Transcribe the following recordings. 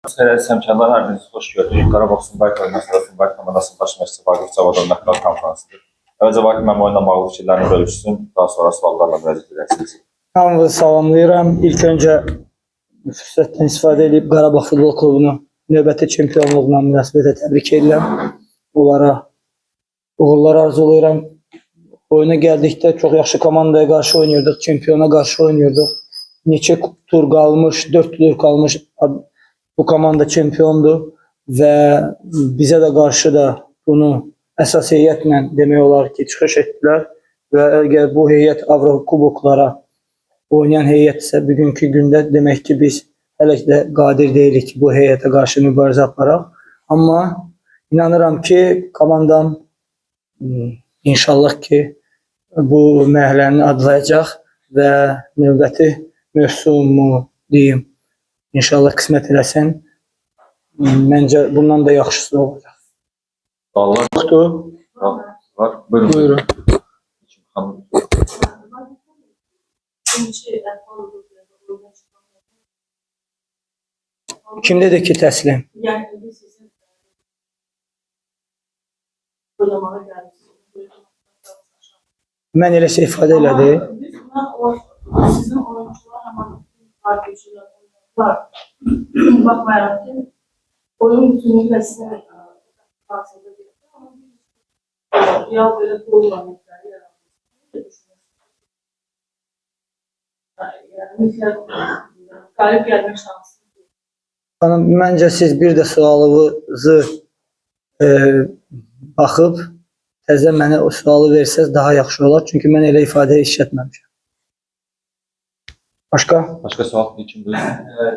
Səmkənlər hər birinizi xoş gördük. Qarabağ Sumqayıt oyuncusu Sumqayıt komandasının baş məşqçisi Vaqif Cavadov mətbuat konfransıdır. Əvvəlcə Vaqif mənim oyunla bağlı fikirlərini bölüşsün, daha sonra suallarla müraciət edərsiniz. Hamınızı salamlayıram. İlk öncə fürsətdən istifadə edib Qarabağ Futbol Klubunu növbəti çempionluğuna münasibədə təbrik edirəm. Onlara uğurlar arzulayıram. Oyuna gəldikdə çox yaxşı komandaya qarşı oynayırdıq, çempiona qarşı oynayırdıq. Neçə tur qalmış, 4 tur qalmış. Bu komanda çempiondur və bizə də qarşı da bunu əsas heyətlə demək olar ki, çıxış etdilər və əgər bu heyət Avrokuboklara oynayan heyətsə, bugünkü gündə demək ki, biz hələ də qadir deyilik ki, bu heyətə qarşı mübarizə aparaq. Amma inanıram ki, komandam inşallah ki, bu mərhələni adlayacaq və növbəti mövsumu deyim, İnşallah qismət eləsin. Məncə bundan da yaxşısı olacaq. Suallar Yoxdur. var. Buyurun. Buyurun. Kim dedi ki təslim? Mən elə şey ifadə elədi. Sizin oyuncular ama arkadaşlar bakmayarak ki oyun bütünüyle size bahsede ya böyle kullanmışlar ya galip gelme şansı. Məncə siz bir də sualınızı baxıb təzə mənə o sualı versəz daha yaxşı olar. Çünki mən elə ifadə işlətməmişəm. Başka? Başka sual için buyurun.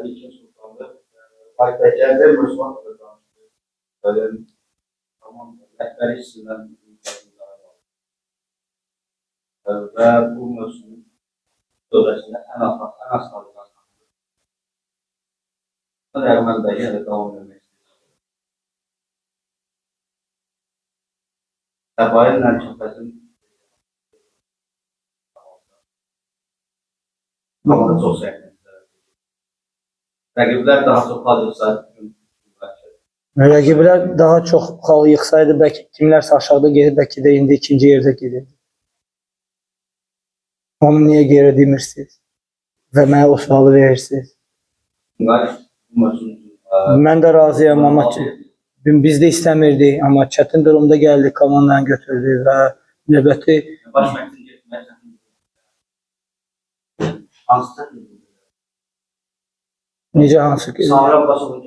İkinci sultanda Aytəkərdə Müslüman danışdı. Tamam, rəhbəri işçindən və bu mövsümün dövrəsində ən az qalacaq. Rəğməndə yenə davam etmək istəyir. Səbaillə Çəpəsin komanda çox səhvdir. Rəqiblər daha çox qalırsa Rəqiblər daha çox xal yıxsaydı, bəlkə kimlərsə aşağıda gedir, bəlkə də indi ikinci yerdə gedirdi. Onu niyə geri demirsiniz? Və mənə o sualı verirsiniz. Mən də razıyam, amma biz də istəmirdik, amma çətin durumda gəldi, komandanı götürdü və növbəti baş məqsəd getmək hansıdır? necə hansı ki? Sağlam basılacaq.